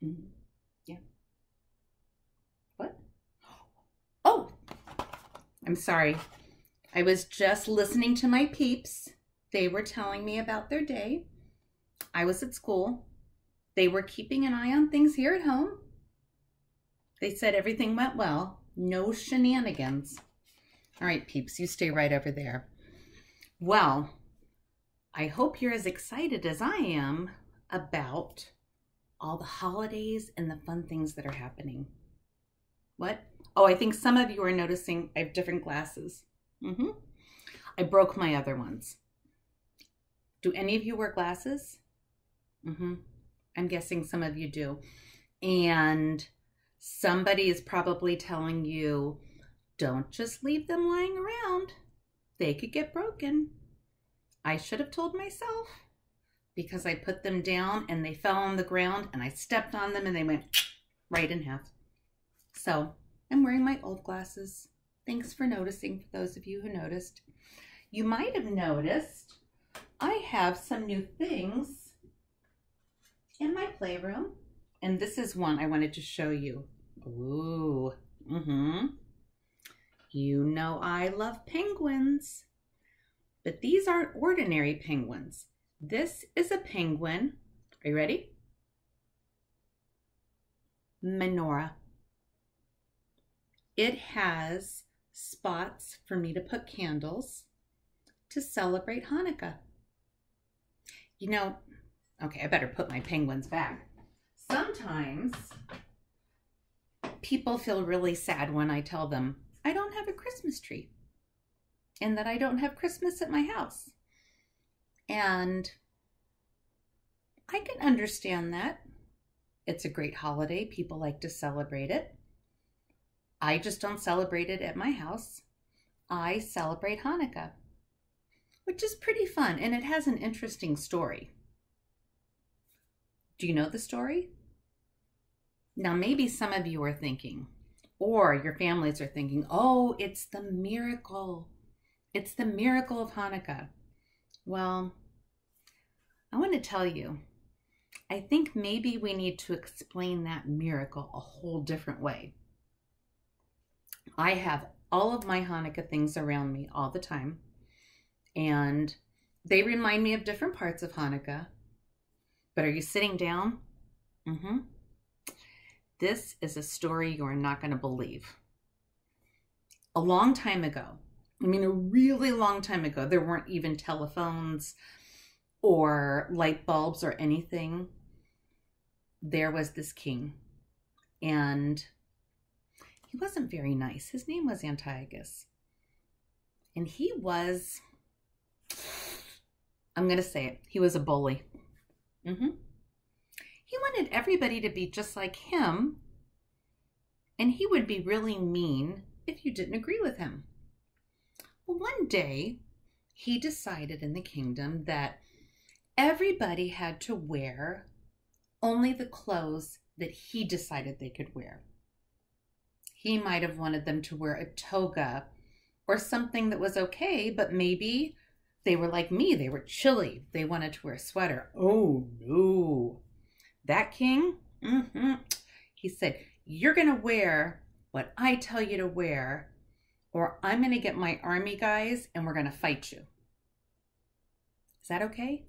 Mhm. Yeah. What? Oh, I'm sorry. I was just listening to my peeps. They were telling me about their day. I was at school. They were keeping an eye on things here at home. They said everything went well. No shenanigans. All right, peeps, you stay right over there. Well, I hope you're as excited as I am about all the holidays and the fun things that are happening. What? Oh, I think some of you are noticing I have different glasses. I broke my other ones. Do any of you wear glasses? I'm guessing some of you do. And somebody is probably telling you, don't just leave them lying around. They could get broken. I should have told myself, because I put them down and they fell on the ground and I stepped on them and they went right in half. So I'm wearing my old glasses. Thanks for noticing, for those of you who noticed. You might have noticed I have some new things in my playroom. And this is one I wanted to show you. Ooh, You know I love penguins. But these aren't ordinary penguins. This is a penguin. Are you ready? Menorah. It has spots for me to put candles to celebrate Hanukkah. You know, okay, I better put my penguins back. Sometimes people feel really sad when I tell them I don't have a Christmas tree and that I don't have Christmas at my house. And I can understand that. It's a great holiday. People like to celebrate it. I just don't celebrate it at my house. I celebrate Hanukkah, which is pretty fun, and it has an interesting story. Do you know the story? Now, maybe some of you are thinking, or your families are thinking, oh, it's the miracle. It's the miracle of Hanukkah. Well, I want to tell you, I think maybe we need to explain that miracle a whole different way. I have all of my Hanukkah things around me all the time, and they remind me of different parts of Hanukkah. But are you sitting down? This is a story you're not going to believe. A long time ago, I mean a really long time ago, there weren't even telephones or light bulbs or anything. There was this king, and he wasn't very nice. His name was Antiochus. And he was, I'm going to say it, he was a bully. He wanted everybody to be just like him, and he would be really mean if you didn't agree with him. Well, one day, he decided in the kingdom that everybody had to wear only the clothes that he decided they could wear. He might have wanted them to wear a toga or something that was okay, but maybe they were like me. They were chilly. They wanted to wear a sweater. Oh, no. That king, he said, you're going to wear what I tell you to wear, or I'm going to get my army guys and we're going to fight you. Is that okay?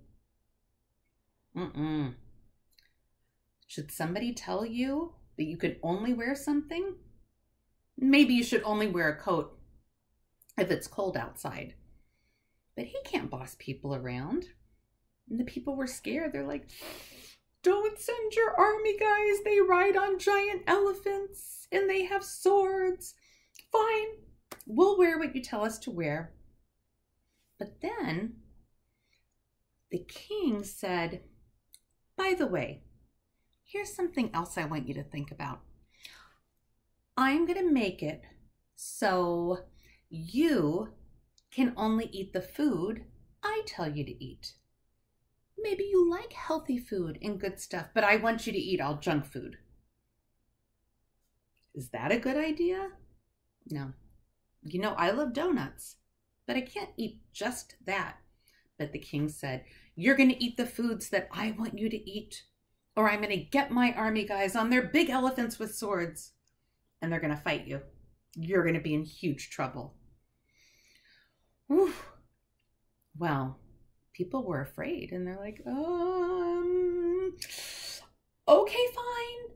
Should somebody tell you that you can only wear something? Maybe you should only wear a coat if it's cold outside. But he can't boss people around. And the people were scared. They're like, don't send your army guys. They ride on giant elephants and they have swords. Fine, we'll wear what you tell us to wear. But then the king said, by the way, here's something else I want you to think about. I'm going to make it so you can only eat the food I tell you to eat. Maybe you like healthy food and good stuff, but I want you to eat all junk food. Is that a good idea? No. You know, I love donuts, but I can't eat just that. But the king said, you're going to eat the foods that I want you to eat. or I'm going to get my army guys on their big elephants with swords, and they're going to fight you. You're going to be in huge trouble. Whew. Well, people were afraid, and they're like, okay, fine.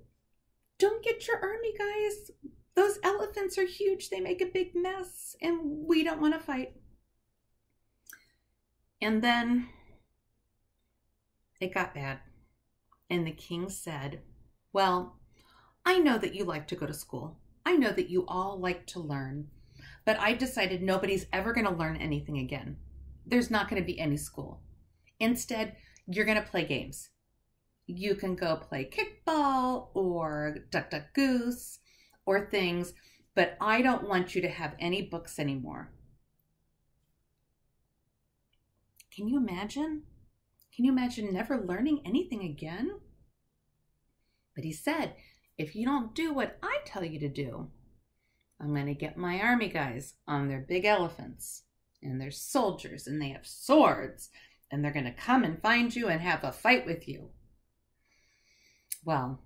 Don't get your army guys. Those elephants are huge. They make a big mess, and we don't want to fight. And then it got bad. And the king said, well, I know that you like to go to school. I know that you all like to learn, but I've decided nobody's ever going to learn anything again. There's not going to be any school. Instead, you're going to play games. You can go play kickball or duck, duck, goose or things, but I don't want you to have any books anymore. Can you imagine? Can you imagine never learning anything again? But he said, if you don't do what I tell you to do, I'm going to get my army guys on their big elephants, and they're soldiers, and they have swords, and they're going to come and find you and have a fight with you. Well,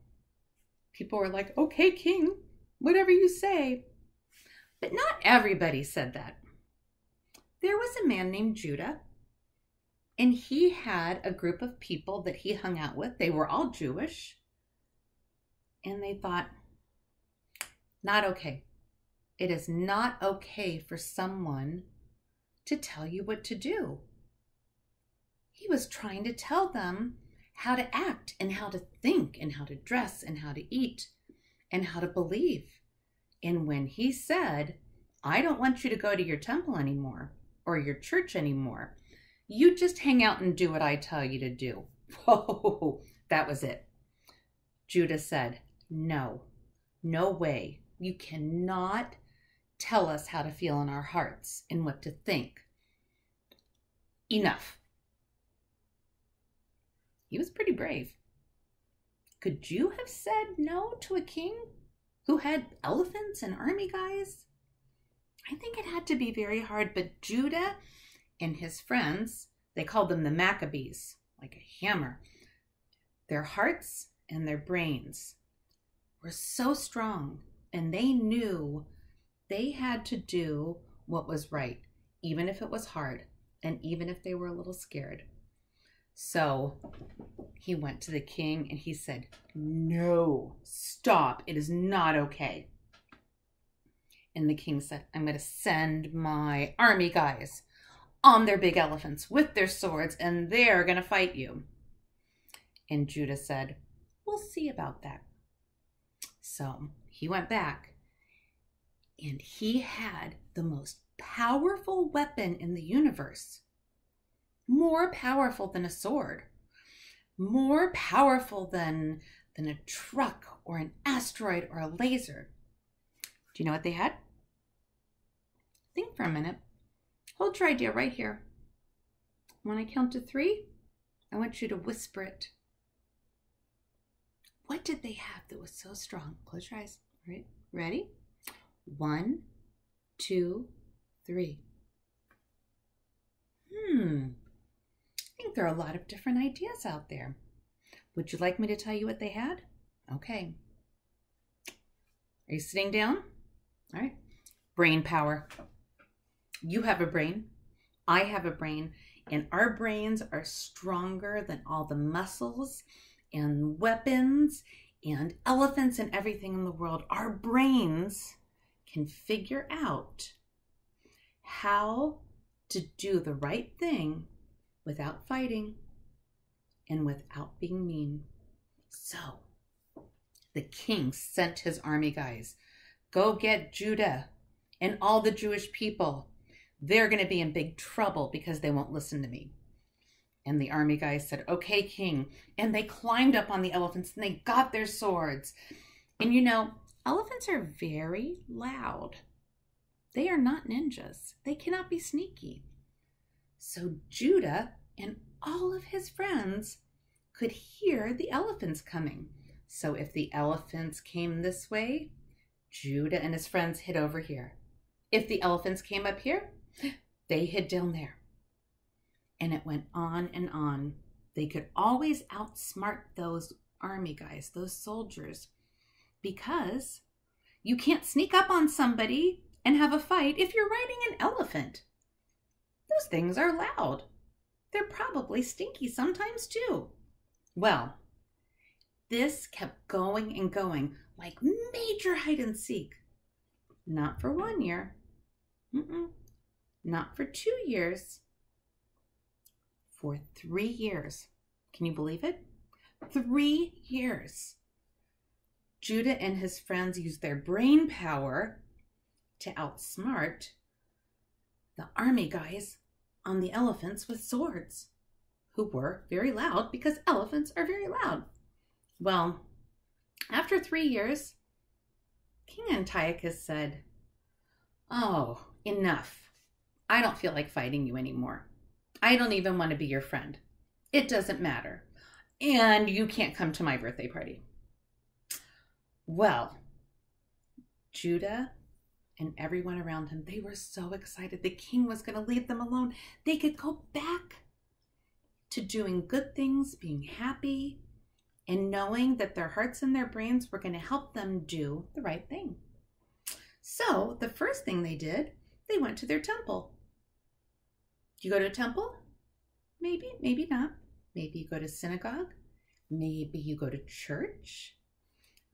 people were like, okay, king, whatever you say. But not everybody said that. There was a man named Judah, and he had a group of people that he hung out with. They were all Jewish. And they thought, not okay. It is not okay for someone to tell you what to do. He was trying to tell them how to act and how to think and how to dress and how to eat and how to believe. And when he said, I don't want you to go to your temple anymore or your church anymore, you just hang out and do what I tell you to do. Whoa, that was it. Judah said, no, no way. You cannot tell us how to feel in our hearts and what to think. Enough. He was pretty brave. Could you have said no to a king who had elephants and army guys? I think it had to be very hard, but Judah and his friends, they called them the Maccabees, like a hammer. Their hearts and their brains were so strong, and they knew they had to do what was right, even if it was hard, and even if they were a little scared. So he went to the king and he said, no, stop, it is not okay. And the king said, I'm going to send my army guys on their big elephants with their swords, and they're going to fight you. And Judah said, we'll see about that. So he went back, and he had the most powerful weapon in the universe. More powerful than a sword. More powerful than a truck or an asteroid or a laser. Do you know what they had? Think for a minute. Hold your idea right here. When I count to 3, I want you to whisper it. What did they have that was so strong? Close your eyes. All right, ready? 1, 2, 3. I think there are a lot of different ideas out there. Would you like me to tell you what they had? Okay. Are you sitting down? All right. Brain power. You have a brain. I have a brain. And our brains are stronger than all the muscles and weapons and elephants and everything in the world. Our brains can figure out how to do the right thing without fighting and without being mean. So the king sent his army guys, go get Judah and all the Jewish people. They're going to be in big trouble because they won't listen to me. And the army guys said, okay, king. And they climbed up on the elephants and they got their swords. And you know, elephants are very loud. They are not ninjas. They cannot be sneaky. So Judah and all of his friends could hear the elephants coming. So if the elephants came this way, Judah and his friends hid over here. If the elephants came up here, they hid down there. And it went on and on. They could always outsmart those army guys, those soldiers, because you can't sneak up on somebody and have a fight if you're riding an elephant. Those things are loud. They're probably stinky sometimes too. Well, this kept going and going like major hide and seek. Not for 1 year. Not for 2 years. For 3 years. Can you believe it? 3 years. Judah and his friends used their brain power to outsmart the army guys on the elephants with swords, who were very loud because elephants are very loud. Well, after 3 years, King Antiochus said, "Oh, enough. I don't feel like fighting you anymore. I don't even want to be your friend. It doesn't matter. And you can't come to my birthday party." Well, Judah and everyone around him, they were so excited. The king was going to leave them alone. They could go back to doing good things, being happy, and knowing that their hearts and their brains were going to help them do the right thing. So the first thing they did, they went to their temple. Do you go to a temple? Maybe, maybe not. Maybe you go to synagogue. Maybe you go to church.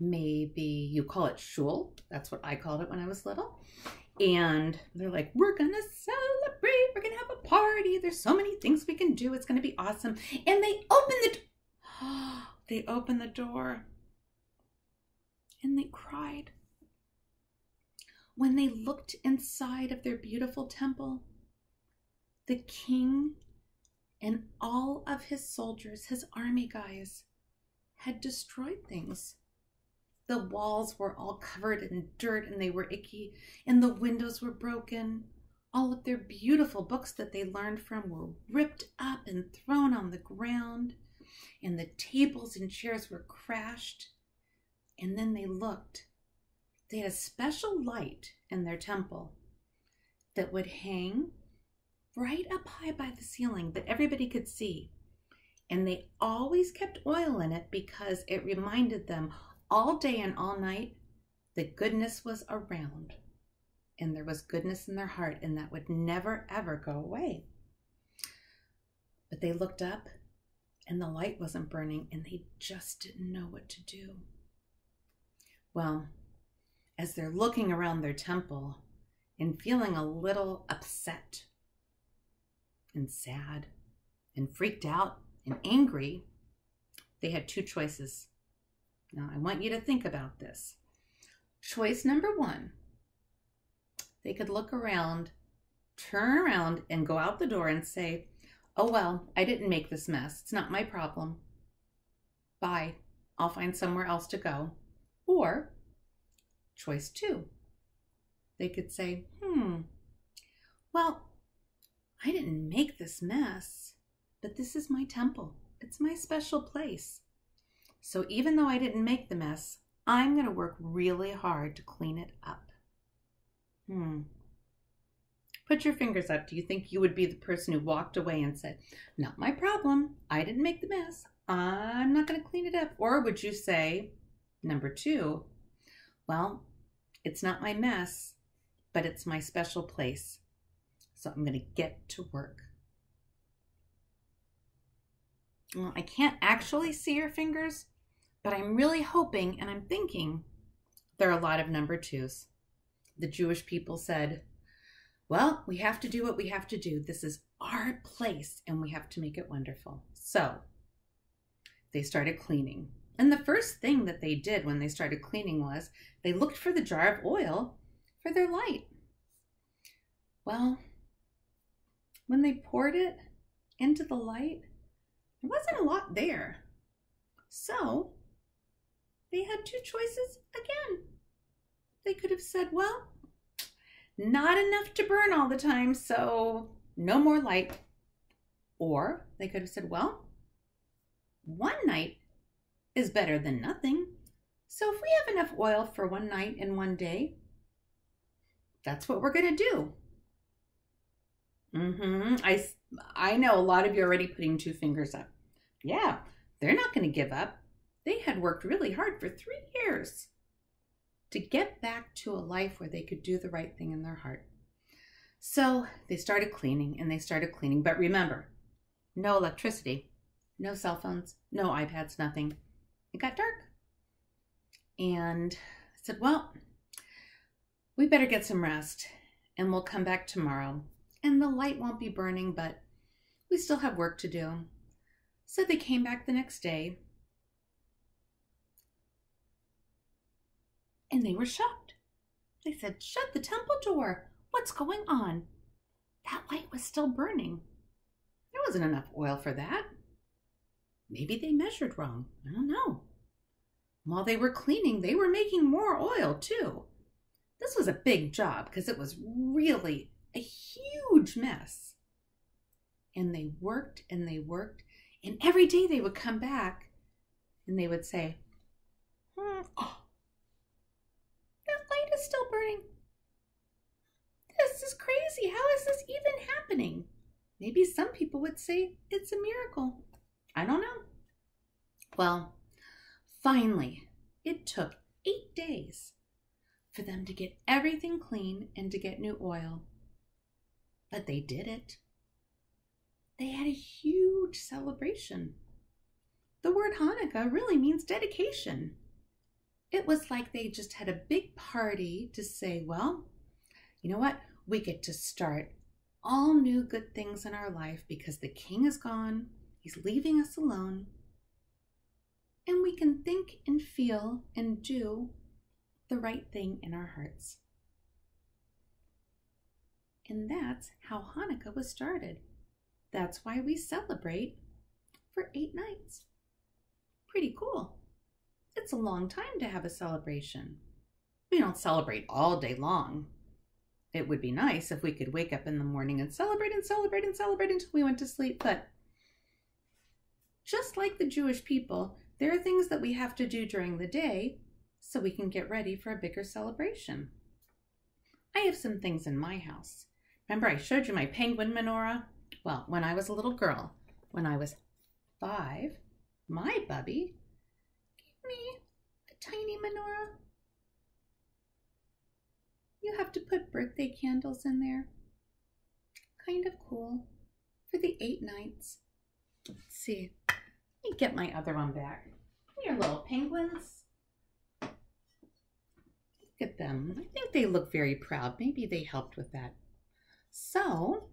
Maybe you call it shul. That's what I called it when I was little. And they're like, we're going to celebrate. We're going to have a party. There's so many things we can do. It's going to be awesome. And they opened the door and they cried. When they looked inside of their beautiful temple, the king and all of his soldiers, his army guys, had destroyed things. The walls were all covered in dirt and they were icky, and the windows were broken. All of their beautiful books that they learned from were ripped up and thrown on the ground, and the tables and chairs were crashed. And then they looked. They had a special light in their temple that would hang right up high by the ceiling that everybody could see. And they always kept oil in it because it reminded them all day and all night that goodness was around. And there was goodness in their heart, and that would never, ever go away. But they looked up, and the light wasn't burning, and they just didn't know what to do. Well, as they're looking around their temple and feeling a little upset and sad and freaked out and angry, they had two choices. Now, I want you to think about this. Choice number one, they could look around, turn around, and go out the door and say, oh, well, I didn't make this mess. It's not my problem. Bye. I'll find somewhere else to go. Or choice two, they could say, well, I didn't make this mess, but this is my temple. It's my special place. So even though I didn't make the mess, I'm going to work really hard to clean it up. Put your fingers up. Do you think you would be the person who walked away and said, not my problem. I didn't make the mess. I'm not going to clean it up. Or would you say, number two, well, it's not my mess, but it's my special place. So I'm going to get to work. Well, I can't actually see your fingers, but I'm really hoping and I'm thinking there are a lot of number twos. The Jewish people said, well, we have to do what we have to do. This is our place and we have to make it wonderful. So they started cleaning. And the first thing that they did when they started cleaning was they looked for the jar of oil for their light. Well, when they poured it into the light, there wasn't a lot there. So they had two choices again. They could have said, well, not enough to burn all the time, so no more light. Or they could have said, well, one night is better than nothing. So if we have enough oil for one night and one day, that's what we're going to do. I know a lot of you are already putting two fingers up. Yeah, they're not going to give up. They had worked really hard for 3 years to get back to a life where they could do the right thing in their heart. So they started cleaning and they started cleaning. But remember, no electricity, no cell phones, no iPads, nothing. It got dark. And I said, well, we better get some rest and we'll come back tomorrow. And the light won't be burning, but we still have work to do. So they came back the next day and they were shocked. They said, shut the temple door. What's going on? That light was still burning. There wasn't enough oil for that. Maybe they measured wrong. I don't know. While they were cleaning, they were making more oil too. This was a big job because it was really a huge mess. And they worked and they worked. And every day they would come back and they would say, oh, that light is still burning. This is crazy. How is this even happening? Maybe some people would say it's a miracle. I don't know. Well, finally, it took 8 days for them to get everything clean and to get new oil. But they did it. They had a huge celebration. The word Hanukkah really means dedication. It was like they just had a big party to say, well, you know what? We get to start all new good things in our life because the king is gone. He's leaving us alone. And we can think and feel and do the right thing in our hearts. And that's how Hanukkah was started. That's why we celebrate for 8 nights. Pretty cool. It's a long time to have a celebration. We don't celebrate all day long. It would be nice if we could wake up in the morning and celebrate and celebrate and celebrate until we went to sleep. But just like the Jewish people, there are things that we have to do during the day so we can get ready for a bigger celebration. I have some things in my house. Remember I showed you my penguin menorah? Well, when I was a little girl, when I was 5, my bubby gave me a tiny menorah. You have to put birthday candles in there. Kind of cool for the 8 nights. Let's see. Let me get my other one back. Here, little penguins. Look at them. I think they look very proud. Maybe they helped with that. So,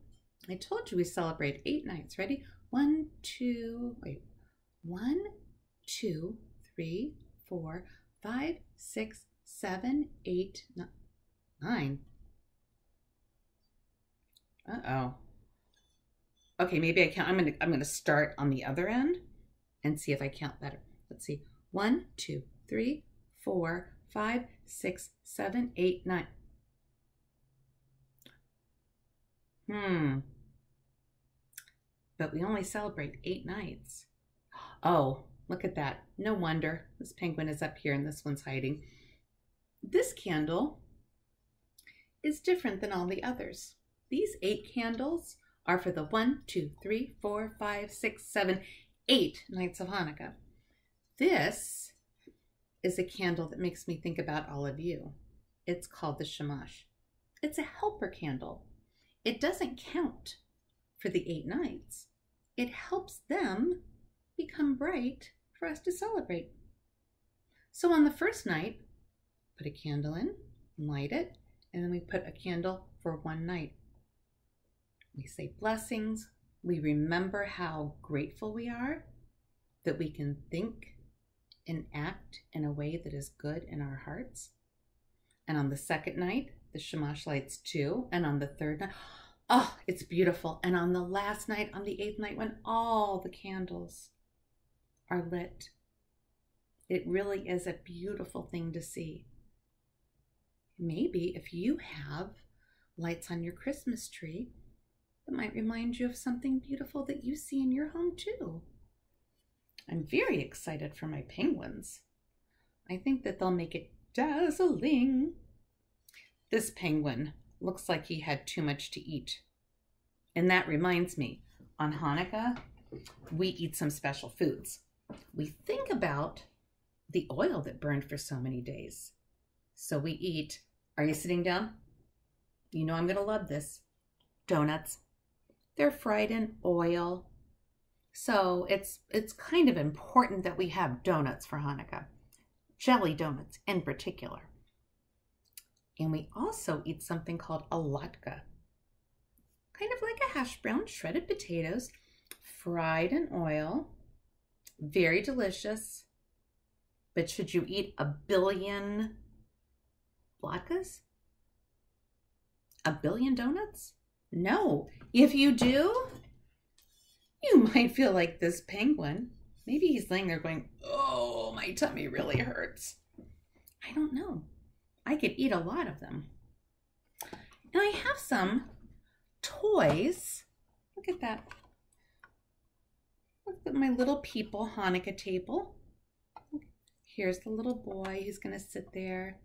I told you we celebrate 8 nights. Ready? 1, 2, 3, 4, 5, 6, 7, 8, 9. Uh-oh. Okay, maybe I count. I'm gonna start on the other end and see if I count better. Let's see. 1, 2, 3, 4, 5, 6, 7, 8, 9. But we only celebrate 8 nights. Oh, look at that. No wonder this penguin is up here and this one's hiding. This candle is different than all the others. These 8 candles are for the 1, 2, 3, 4, 5, 6, 7, 8 nights of Hanukkah. This is a candle that makes me think about all of you. It's called the Shamash. It's a helper candle. It doesn't count for the 8 nights. It helps them become bright for us to celebrate. So on the first night, put a candle in, light it, and then we put a candle for 1 night. We say blessings. We remember how grateful we are that we can think and act in a way that is good in our hearts. And on the second night, the Shamash lights too. And on the third night, oh, it's beautiful. And on the last night, on the 8th night, when all the candles are lit, it really is a beautiful thing to see. Maybe if you have lights on your Christmas tree, it might remind you of something beautiful that you see in your home too. I'm very excited for my penguins. I think that they'll make it dazzling. This penguin looks like he had too much to eat. And that reminds me, on Hanukkah, we eat some special foods. We think about the oil that burned for so many days. So we eat, are you sitting down? You know I'm going to love this. Donuts. They're fried in oil. So it's kind of important that we have donuts for Hanukkah. Jelly donuts in particular. And we also eat something called a latke. Kind of like a hash brown, shredded potatoes, fried in oil. Very delicious. But should you eat a billion latkes? A billion donuts? No. If you do, you might feel like this penguin. Maybe he's laying there going, oh, my tummy really hurts. I don't know. I could eat a lot of them. And I have some toys. Look at that. Look at my little people Hanukkah table. Here's the little boy. He's going to sit there.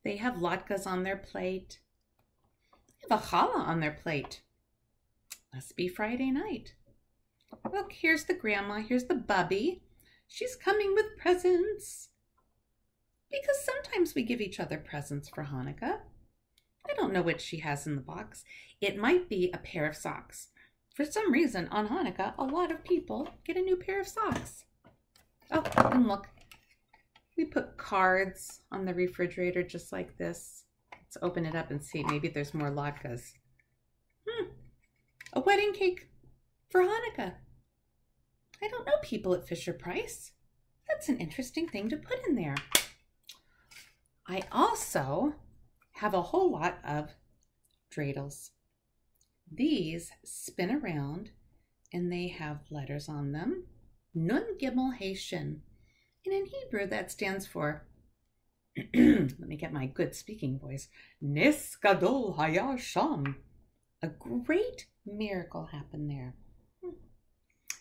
They have latkes on their plate. They have a challah on their plate. Must be Friday night. Look, here's the grandma. Here's the bubby. She's coming with presents. Because sometimes we give each other presents for Hanukkah. I don't know what she has in the box. It might be a pair of socks. For some reason, on Hanukkah, a lot of people get a new pair of socks. Oh, and look. We put cards on the refrigerator just like this. Let's open it up and see. Maybe there's more latkes. A wedding cake for Hanukkah. I don't know people at Fisher-Price. That's an interesting thing to put in there. I also have a whole lot of dreidels. These spin around and they have letters on them. Nun Gimel He Shin. And in Hebrew that stands for, let me get my good speaking voice, Nes Gadol Haya Sham. A great miracle happened there.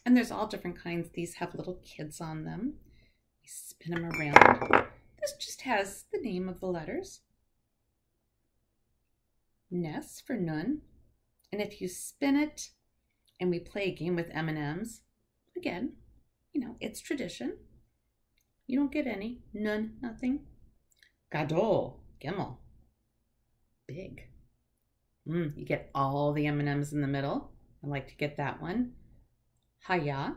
And there's all different kinds. These have little kids on them. We spin them around. This just has the name of the letters. Nes for Nun. And if you spin it and we play a game with M&Ms, again, you know, it's tradition. You don't get any. Nun, nothing. Gadol, Gimel. Big. You get all the M&Ms in the middle. I like to get that one. Haya.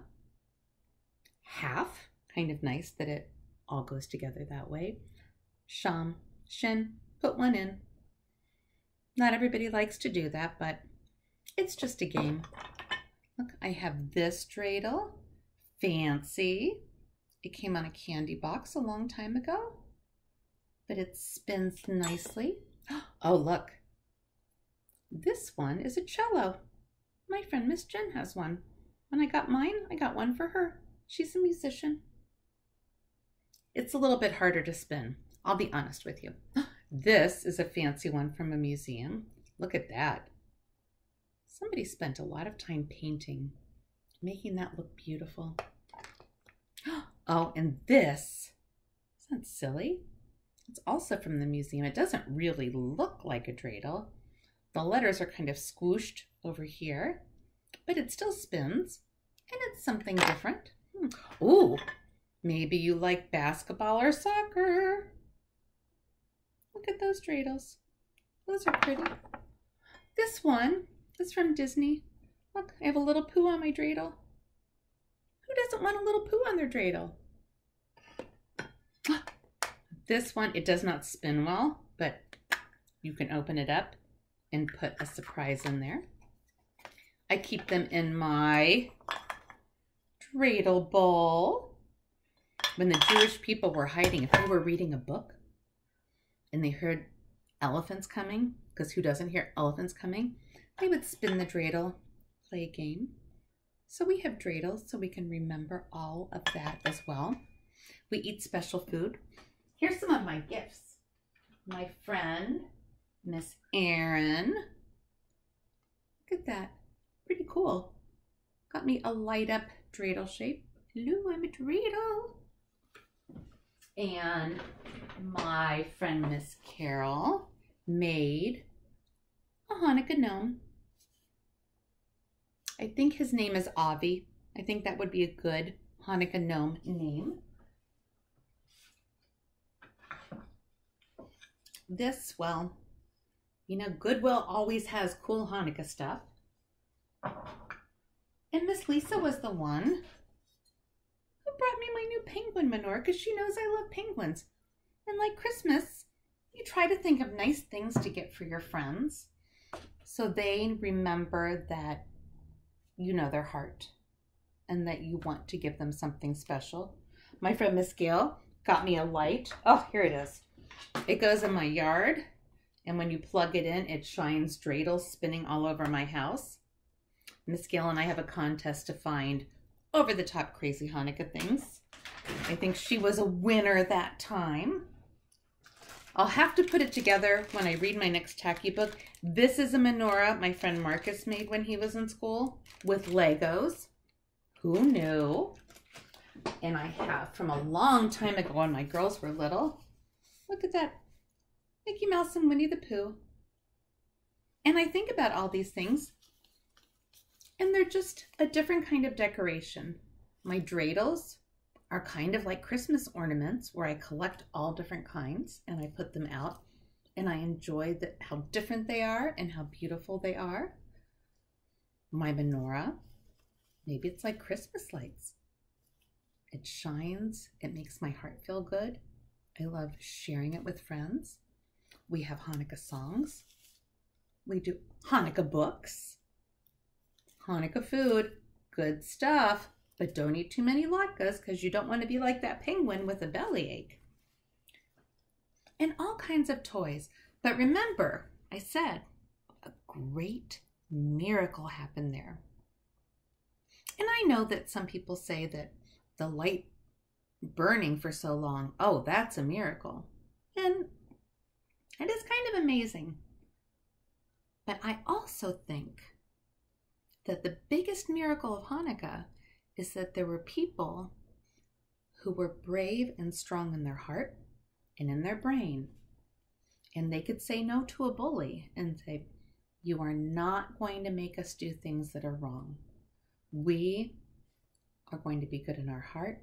Half. Kind of nice that it all goes together that way. Sham. Shin. Put one in. Not everybody likes to do that, but it's just a game. Look, I have this dreidel. Fancy. It came on a candy box a long time ago, but it spins nicely. Oh, look. This one is a cello. My friend Miss Jen has one. When I got mine, I got one for her. She's a musician. It's a little bit harder to spin. I'll be honest with you. This is a fancy one from a museum. Look at that. Somebody spent a lot of time painting, making that look beautiful. Oh, and this, isn't that silly? It's also from the museum. It doesn't really look like a dreidel. The letters are kind of squooshed over here, but it still spins, and it's something different. Ooh, maybe you like basketball or soccer. Look at those dreidels. Those are pretty. This one is from Disney. Look, I have a little poo on my dreidel. Who doesn't want a little poo on their dreidel? This one, it does not spin well, but you can open it up and put a surprise in there. I keep them in my dreidel bowl. When the Jewish people were hiding, if they were reading a book and they heard elephants coming, because who doesn't hear elephants coming, they would spin the dreidel, play a game. So we have dreidels so we can remember all of that as well. We eat special food. Here's some of my gifts. My friend, Miss Erin. Look at that. Pretty cool. Got me a light up dreidel shape. Hello, I'm a dreidel. And my friend, Miss Carol, made a Hanukkah gnome. I think his name is Avi. I think that would be a good Hanukkah gnome name. This, well, you know, Goodwill always has cool Hanukkah stuff. And Miss Lisa was the one who brought me my new penguin menorah because she knows I love penguins. And like Christmas, you try to think of nice things to get for your friends so they remember that you know their heart and that you want to give them something special. My friend Miss Gail got me a light. Oh, here it is. It goes in my yard, and when you plug it in, it shines dreidels spinning all over my house. Miss Gail and I have a contest to find over-the-top crazy Hanukkah things. I think she was a winner that time. I'll have to put it together when I read my next tacky book. This is a menorah my friend Marcus made when he was in school with Legos. Who knew? And I have from a long time ago when my girls were little. Look at that. Mickey Mouse and Winnie the Pooh. And I think about all these things, and they're just a different kind of decoration. My dreidels are kind of like Christmas ornaments where I collect all different kinds and I put them out, and I enjoy how different they are and how beautiful they are. My menorah, maybe it's like Christmas lights. It shines, it makes my heart feel good. I love sharing it with friends. We have Hanukkah songs. We do Hanukkah books. Hanukkah food, good stuff, but don't eat too many latkes because you don't want to be like that penguin with a bellyache. And all kinds of toys. But remember, I said, a great miracle happened there. And I know that some people say that the light burning for so long, oh, that's a miracle. And it is kind of amazing. But I also think that the biggest miracle of Hanukkah is that there were people who were brave and strong in their heart and in their brain. And they could say no to a bully and say, you are not going to make us do things that are wrong. We are going to be good in our heart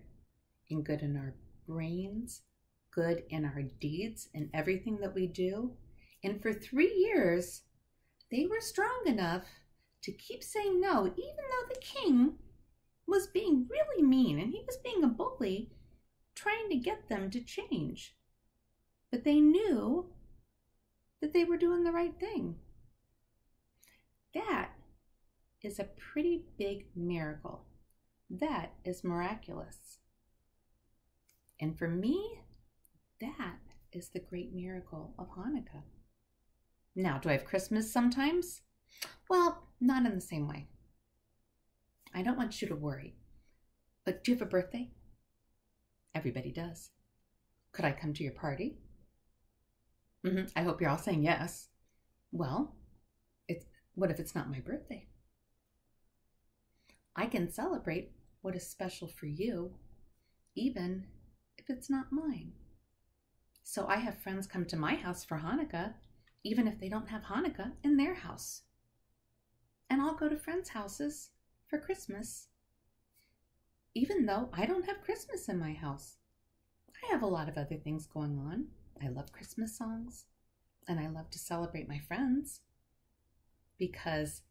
and good in our brains, good in our deeds and everything that we do. And for 3 years, they were strong enough to keep saying no, even though the king was being really mean and he was being a bully, trying to get them to change. But they knew that they were doing the right thing. That is a pretty big miracle. That is miraculous. And for me, that is the great miracle of Hanukkah. Now, do I have Christmas sometimes? Well, not in the same way. I don't want you to worry. But do you have a birthday? Everybody does. Could I come to your party? I hope you're all saying yes. Well, what if it's not my birthday? I can celebrate what is special for you, even if it's not mine. So I have friends come to my house for Hanukkah, even if they don't have Hanukkah in their house. And I'll go to friends' houses for Christmas, even though I don't have Christmas in my house. I have a lot of other things going on. I love Christmas songs, and I love to celebrate my friends because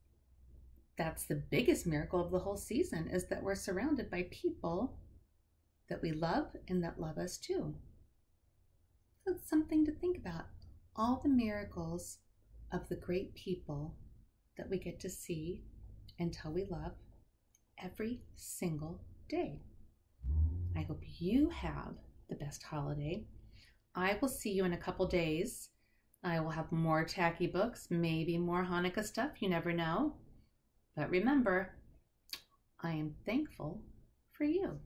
that's the biggest miracle of the whole season, is that we're surrounded by people that we love and that love us too. So it's something to think about. All the miracles of the great people that we get to see and tell we love every single day. I hope you have the best holiday. I will see you in a couple days. I will have more tacky books, maybe more Hanukkah stuff, you never know. But remember, I am thankful for you.